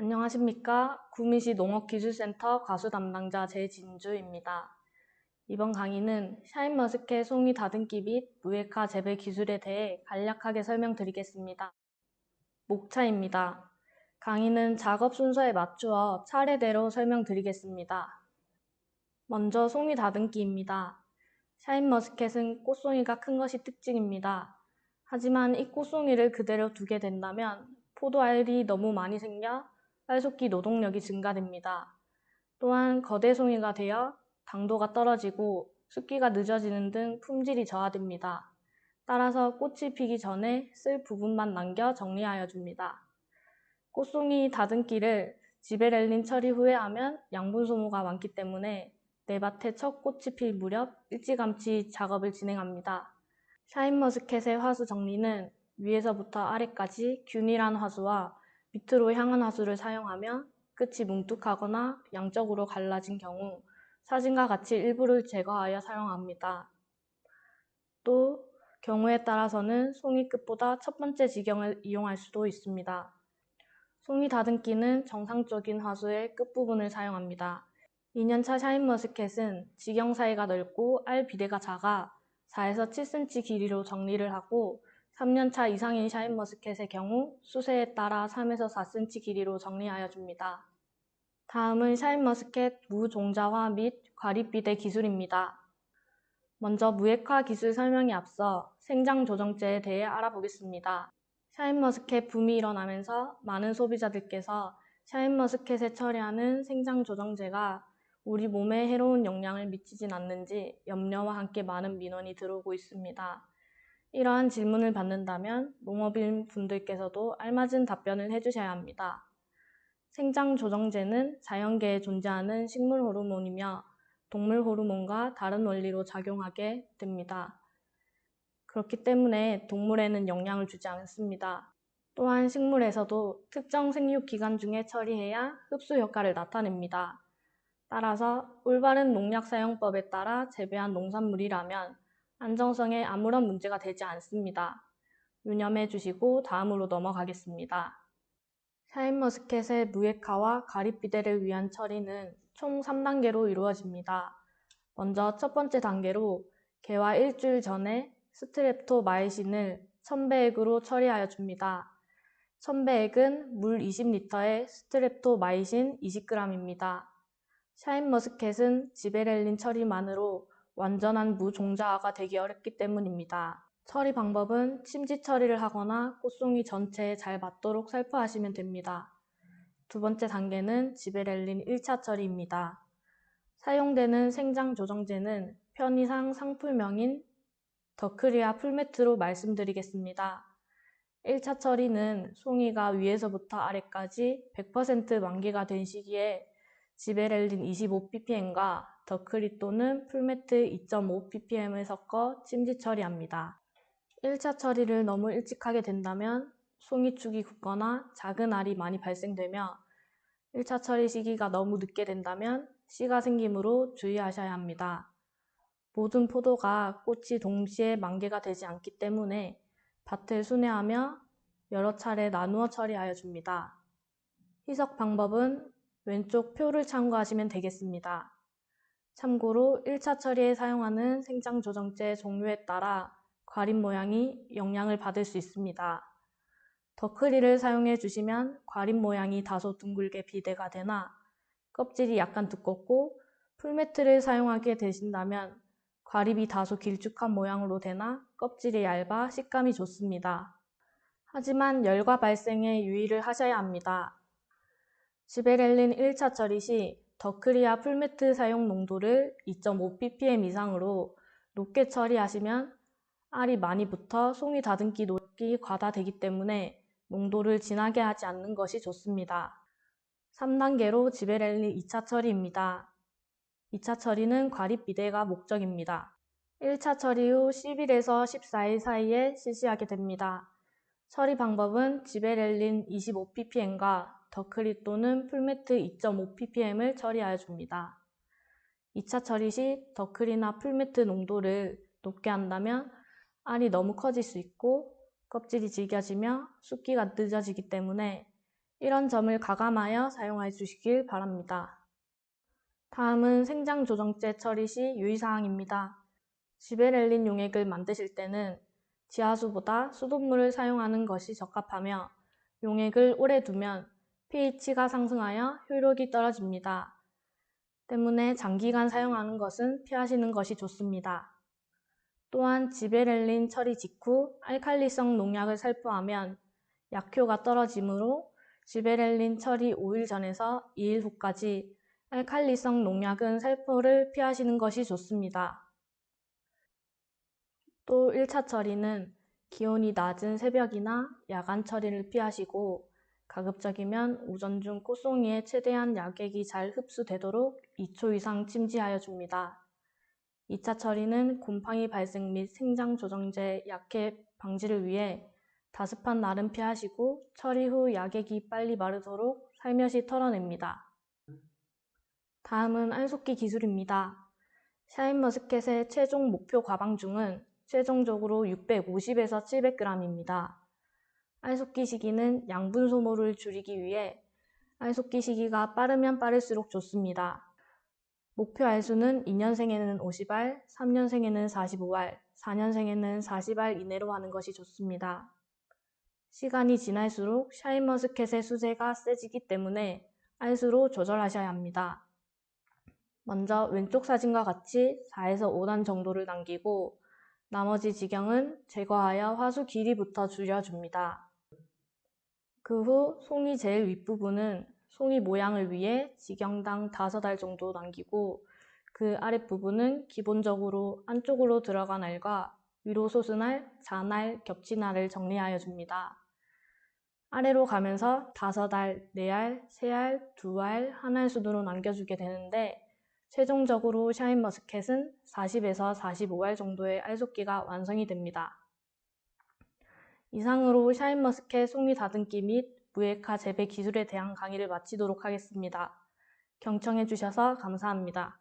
안녕하십니까. 구미시 농업기술센터 과수 담당자 제진주입니다. 이번 강의는 샤인머스켓 송이 다듬기 및 무액화 재배 기술에 대해 간략하게 설명드리겠습니다. 목차입니다. 강의는 작업 순서에 맞추어 차례대로 설명드리겠습니다. 먼저 송이 다듬기입니다. 샤인머스켓은 꽃송이가 큰 것이 특징입니다. 하지만 이 꽃송이를 그대로 두게 된다면 포도알이 너무 많이 생겨 빨속기 노동력이 증가됩니다. 또한 거대 송이가 되어 당도가 떨어지고 숫기가 늦어지는 등 품질이 저하됩니다. 따라서 꽃이 피기 전에 쓸 부분만 남겨 정리하여 줍니다. 꽃송이 다듬기를 지베렐린 처리 후에 하면 양분 소모가 많기 때문에 내밭에 첫 꽃이 필 무렵 일찌감치 작업을 진행합니다. 샤인머스켓의 화수 정리는 위에서부터 아래까지 균일한 화수와 밑으로 향한 화수를 사용하며 끝이 뭉툭하거나 양쪽으로 갈라진 경우 사진과 같이 일부를 제거하여 사용합니다. 또 경우에 따라서는 송이 끝보다 첫 번째 지경을 이용할 수도 있습니다. 송이 다듬기는 정상적인 화수의 끝부분을 사용합니다. 2년차 샤인머스켓은 지경 사이가 넓고 알 비대가 작아 4에서 7cm 길이로 정리를 하고 3년차 이상인 샤인머스켓의 경우 수세에 따라 3에서 4cm 길이로 정리하여 줍니다. 다음은 샤인머스켓 무종자화 및 과립비대 기술입니다. 먼저 무액화 기술 설명에 앞서 생장조정제에 대해 알아보겠습니다. 샤인머스켓 붐이 일어나면서 많은 소비자들께서 샤인머스켓에 처리하는 생장조정제가 우리 몸에 해로운 영향을 미치진 않는지 염려와 함께 많은 민원이 들어오고 있습니다. 이러한 질문을 받는다면 농업인 분들께서도 알맞은 답변을 해주셔야 합니다. 생장조정제는 자연계에 존재하는 식물 호르몬이며 동물 호르몬과 다른 원리로 작용하게 됩니다. 그렇기 때문에 동물에는 영향을 주지 않습니다. 또한 식물에서도 특정 생육 기간 중에 처리해야 흡수 효과를 나타냅니다. 따라서 올바른 농약 사용법에 따라 재배한 농산물이라면 안정성에 아무런 문제가 되지 않습니다. 유념해 주시고 다음으로 넘어가겠습니다. 샤인머스켓의 무액화와 가립비대를 위한 처리는 총 3단계로 이루어집니다. 먼저 첫 번째 단계로 개화 일주일 전에 스트랩토마이신을 1000배액으로 처리하여 줍니다. 1000배액은 물 20리터에 스트랩토마이신 20g입니다. 샤인머스켓은 지베렐린 처리만으로 완전한 무종자화가 되기 어렵기 때문입니다. 처리 방법은 침지 처리를 하거나 꽃송이 전체에 잘 맞도록 살포하시면 됩니다. 두 번째 단계는 지베렐린 1차 처리입니다. 사용되는 생장조정제는 편의상 상품명인 더크리아 풀매트로 말씀드리겠습니다. 1차 처리는 송이가 위에서부터 아래까지 100% 만개가 된 시기에 지베렐린 25ppm과 더크리 또는 풀매트 2.5ppm을 섞어 침지 처리합니다. 1차 처리를 너무 일찍 하게 된다면 송이축이 굳거나 작은 알이 많이 발생되며 1차 처리 시기가 너무 늦게 된다면 씨가 생기므로 주의하셔야 합니다. 모든 포도가 꽃이 동시에 만개가 되지 않기 때문에 밭을 순회하며 여러 차례 나누어 처리하여 줍니다. 희석 방법은 왼쪽 표를 참고하시면 되겠습니다. 참고로 1차 처리에 사용하는 생장조정제 종류에 따라 과립 모양이 영향을 받을 수 있습니다. 더크리를 사용해 주시면 과립 모양이 다소 둥글게 비대가 되나 껍질이 약간 두껍고 풀매트를 사용하게 되신다면 과립이 다소 길쭉한 모양으로 되나 껍질이 얇아 식감이 좋습니다. 하지만 열과 발생에 유의를 하셔야 합니다. 지베렐린 1차 처리 시 더크리아 풀매트 사용 농도를 2.5ppm 이상으로 높게 처리하시면 알이 많이 붙어 송이 다듬기 노력이 과다되기 때문에 농도를 진하게 하지 않는 것이 좋습니다. 3단계로 지베렐린 2차 처리입니다. 2차 처리는 과립비대가 목적입니다. 1차 처리 후 10일에서 14일 사이에 실시하게 됩니다. 처리 방법은 지베렐린 25ppm과 더크리 또는 풀매트 2.5ppm을 처리하여 줍니다. 2차 처리 시 더크리나 풀매트 농도를 높게 한다면 알이 너무 커질 수 있고 껍질이 질겨지며 숫기가 늦어지기 때문에 이런 점을 가감하여 사용해 주시길 바랍니다. 다음은 생장 조정제 처리 시 유의사항입니다. 지베렐린 용액을 만드실 때는 지하수보다 수돗물을 사용하는 것이 적합하며 용액을 오래 두면 pH가 상승하여 효력이 떨어집니다. 때문에 장기간 사용하는 것은 피하시는 것이 좋습니다. 또한 지베렐린 처리 직후 알칼리성 농약을 살포하면 약효가 떨어지므로 지베렐린 처리 5일 전에서 2일 후까지 알칼리성 농약은 살포를 피하시는 것이 좋습니다. 또 1차 처리는 기온이 낮은 새벽이나 야간 처리를 피하시고 가급적이면 오전 중 꽃송이에 최대한 약액이 잘 흡수되도록 2초 이상 침지하여 줍니다. 2차 처리는 곰팡이 발생 및 생장 조정제 약해 방지를 위해 다습한 날은 피하시고 처리 후 약액이 빨리 마르도록 살며시 털어냅니다. 다음은 알속기 기술입니다. 샤인머스켓의 최종 목표 과방중은 최종적으로 650에서 700g입니다. 알속기 시기는 양분 소모를 줄이기 위해 알속기 시기가 빠르면 빠를수록 좋습니다. 목표 알수는 2년생에는 50알, 3년생에는 45알, 4년생에는 40알 이내로 하는 것이 좋습니다. 시간이 지날수록 샤인머스켓의 수제가 세지기 때문에 알수로 조절하셔야 합니다. 먼저 왼쪽 사진과 같이 4에서 5단 정도를 남기고 나머지 지경은 제거하여 화수 길이부터 줄여줍니다. 그 후 송이 제일 윗부분은 송이 모양을 위해 지경당 5알 정도 남기고 그 아랫부분은 기본적으로 안쪽으로 들어간 알과 위로 솟은 알, 잔알, 겹친 알을 정리하여 줍니다. 아래로 가면서 5알, 4알, 3알, 2알, 1알 순으로 남겨주게 되는데 최종적으로 샤인머스켓은 40에서 45알 정도의 알속기가 완성이 됩니다. 이상으로 샤인머스켓 송이 다듬기 및 무에카 재배 기술에 대한 강의를 마치도록 하겠습니다. 경청해 주셔서 감사합니다.